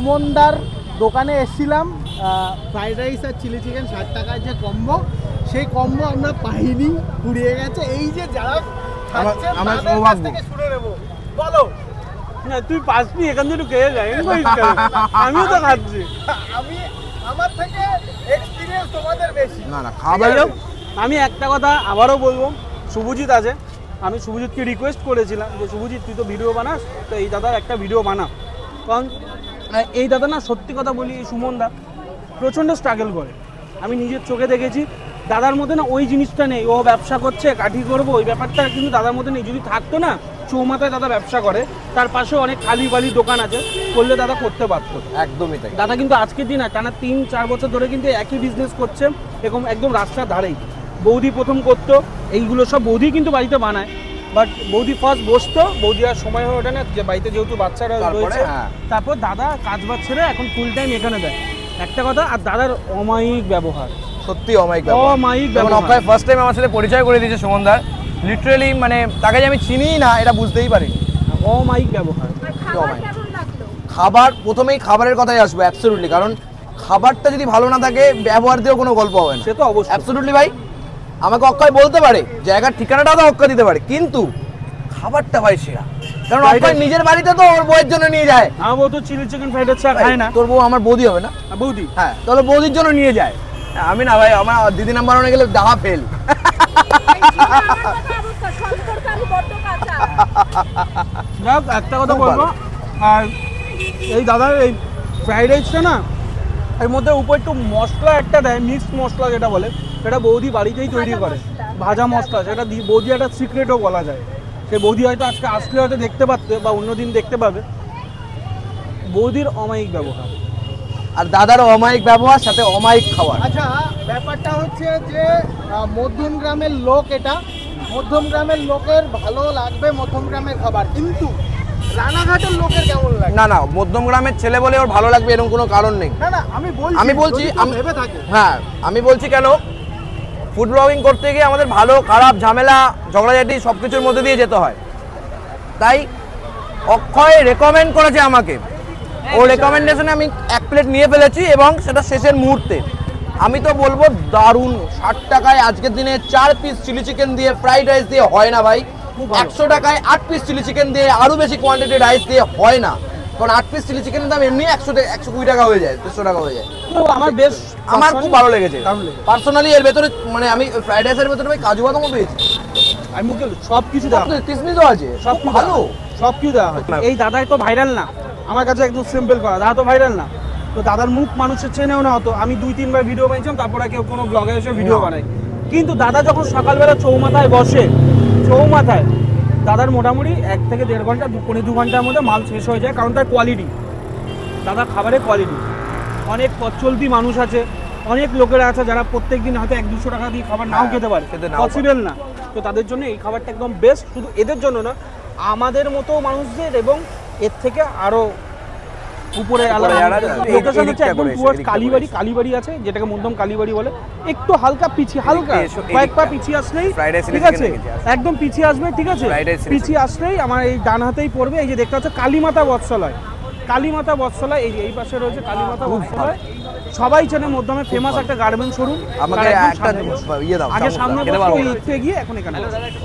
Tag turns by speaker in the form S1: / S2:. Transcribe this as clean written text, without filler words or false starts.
S1: সুমনদার দোকানে এসেছিলাম, fried rice আর chilli chicken 60 টাকার যে কম্বো, সেই কম্বো আমরা পাইনি, ফুরিয়ে গেছে। এই যে যারা আমার সৌভাগ্য থেকে শুনে নেবো, বলো
S2: না তুই পাসনি, এখান থেকে খেয়ে যাই, আমিও তো খাচ্ছি।
S1: আমি আমার থেকে এক্সপিরিয়েন্স তোমাদের বেশি।
S2: না না খাবার। আমি একটা কথা আবারও বলবো, শুভজিৎ আছে, আমি শুভজিৎকে রিকোয়েস্ট করেছিলাম যে শুভজিৎ তুই তো ভিডিও বানাস, তো এই দাদার একটা ভিডিও বানা। কারণ এই দাদা না, সত্যি কথা বলি, সুমনদা প্রচণ্ড স্ট্রাগল করে, আমি নিজের চোখে দেখেছি। দাদার মধ্যে না ওই জিনিসটা নেই, ও ব্যবসা করছে কাঠি করবো ওই ব্যাপারটা কিন্তু দাদার মধ্যে নেই। যদি থাকতো না, চৌমাথায় দাদা ব্যবসা করে, তার পাশে অনেক খালি বালি দোকান আছে, করলে দাদা করতে পারতো।
S3: একদমই তাই।
S2: দাদা কিন্তু আজকের দিন না, টানা 3-4 বছর ধরে কিন্তু একই বিজনেস করছে, এরকম একদম রাস্তার ধারেই। বৌদি প্রথম করতো, এইগুলো সব বৌদি কিন্তু বাড়িতে বানায়, বাট বৌদি ফার্স্ট বসতো, বৌদি আর সময় হয়ে ওঠে না, যে বাড়িতে যেহেতু বাচ্চারা রয়েছে। তারপর দাদা কাজ বাজ ছেড়ে এখন ফুল টাইম এখানে দেয়। একটা কথা, আর দাদার অমায়িক ব্যবহার,
S3: সত্যি অমায়িক ব্যবহার। ফার্স্ট টাইম আমার সাথে পরিচয় করে দিয়েছে সুমনদার, লিটারালি মানে তাকে যে আমি চিনি না এটা বুঝতেই পারিনি।
S2: অমায়িক ব্যবহার।
S3: খাবার, প্রথমেই খাবারের কথাই আসবো অ্যাবসলিউটলি, কারণ খাবারটা যদি ভালো না থাকে ব্যবহার দিয়েও কোনো গল্প হবে না।
S2: সে তো অবশ্যই,
S3: অ্যাবসলিউটলি ভাই। আমাকে অক্ষয় বলতে পারে, জায়গার ঠিকানাটাও তো অক্ষয় দিতে পারে, কিন্তু খাবারটা ভাই সেরা। কারণ অক্ষয় নিজের বাড়িতে তো ওর বউয়ের জন্য নিয়ে যায়।
S2: আমার বউ তো চিলি চিকেন ফ্রাইড রাইস খায় না।
S3: তোর বউ আমার বৌদি হবে না?
S2: বৌদি,
S3: হ্যাঁ, তাহলে বৌদির জন্য নিয়ে যায়। আমি না ভাই, আমার দিদি নাম্বার বানানো গেলে ডাহা ফেল।
S2: যাক, একটা কথা বলবো, আর এই দাদার এই ফ্রাইড রাইসটা না, এর মধ্যে উপর একটু মশলা একটা দেয়, মিক্সড মশলা যেটা বলে, সেটা বৌদি বাড়িতেই তৈরি করে, ভাজা মশলা। সেটা বৌদি একটা সিক্রেটও বলা যায়। সে বৌদি হয়তো আজকে আসলে হয়তো দেখতে পারতে, বা অন্যদিন দেখতে পাবে। বৌদির অমায়িক ব্যবহার
S3: আর দাদার অমায়িক ব্যবহার, সাথে অমায়িক খাবার।
S1: আচ্ছা, ব্যাপারটা হচ্ছে যে মধ্যম গ্রামের লোক, এটা মধ্যম গ্রামের লোকের ভালো লাগবে মধ্যম গ্রামের খাবার, কিন্তু রানাঘাটের লোকের কেমন লাগে?
S3: না না, মধ্যম গ্রামের ছেলে বলে ওর ভালো লাগবে এরকম কোনো কারণ নেই।
S1: না না, আমি বলছি ভেবে থাকে।
S3: হ্যাঁ, আমি বলছি কেন, ফুড ব্লগিং করতে গিয়ে আমাদের ভালো খারাপ ঝামেলা ঝগড়াঝাটি সব কিছুর মধ্যে দিয়ে যেতে হয়। তাই অক্ষয় রেকমেন্ড করেছে আমাকে, ও রেকমেন্ডেশনে আমি 1 প্লেট নিয়ে ফেলেছি, এবং সেটা শেষের মুহূর্তে। আমি তো বলবো দারুণ। 60 টাকায় আজকের দিনে 4 পিস চিলি চিকেন দিয়ে ফ্রাইড রাইস দিয়ে হয় না ভাই। 100 টাকায় 8 পিস চিলি চিকেন দিয়ে আরো বেশি কোয়ান্টিটি রাইস দিয়ে হয় না, কারণ 8 পিস চিলি চিকেনের দাম এমনি 120 টাকা হয়ে যায়, 150 টাকা হয়ে যায়। আমার খুব ভালো লেগেছে পার্সোনালি। এর ভেতরে মানে আমি ফ্রাইড রাইসের ভেতরে ভাই কাজু বাদামও পেয়েছি,
S2: আমি মুখে সব কিছু দেওয়া,
S3: কিসমিসও আছে,
S2: সব
S3: ভালো,
S2: সব কিছু দেওয়া হয়। এই দাদাই তো ভাইরাল না, আমার কাছে একদম সিম্পল করা, দাদা তো ভাইরাল না। তো দাদার মুখ মানুষের চেনেও না হতো। আমি 2-3 বার ভিডিও বানিয়েছিলাম, তারপরে কেউ কোনো ব্লগে এসে ভিডিও বানায়। কিন্তু দাদা যখন সকালবেলা চৌমাথায় বসে, চৌমাথায় দাদার মোটামুটি 1 থেকে 1.5 ঘন্টা, 2 ঘন্টার মধ্যে মাল শেষ হয়ে যায়, কারণ তার কোয়ালিটি, দাদা খাবারের কোয়ালিটি। অনেক পথচলতি মানুষ আছে, অনেক লোকেরা আছে যারা প্রত্যেক দিন হয়তো 100-200 টাকা দিয়ে খাবার নাও খেতে পারে, পসিবল না। তো তাদের জন্য এই খাবারটা একদম বেস্ট। শুধু এদের জন্য না, আমাদের মতো মানুষদের, এবং এর থেকে আরো উপরে লোকেশন হচ্ছে একদম টুয়ার্ডস কালীবাড়ি আছে, যেটাকে মধ্যম কালীবাড়ি বলে। একটু হালকা পিছিয়ে, হালকা কয়েক পা পিছিয়ে আসলেই, ঠিক আছে, একদম পিছিয়ে আসবে, ঠিক আছে, পিছিয়ে আসলেই আমার এই ডান হাতেই পড়বে। এই যে দেখতে হচ্ছে কালীমাতা বৎসলয়, কালীমাতা বৎসলয়, এই যে এই পাশে রয়েছে কালীমাতা বৎসলয়। সবাই চেনে, মধ্যমে ফেমাস একটা গার্মেন্টস শোরুম।
S3: আমাকে একটা ইয়ে দাও,
S2: আগে সামনে একটু এগিয়ে, এখন এখানে।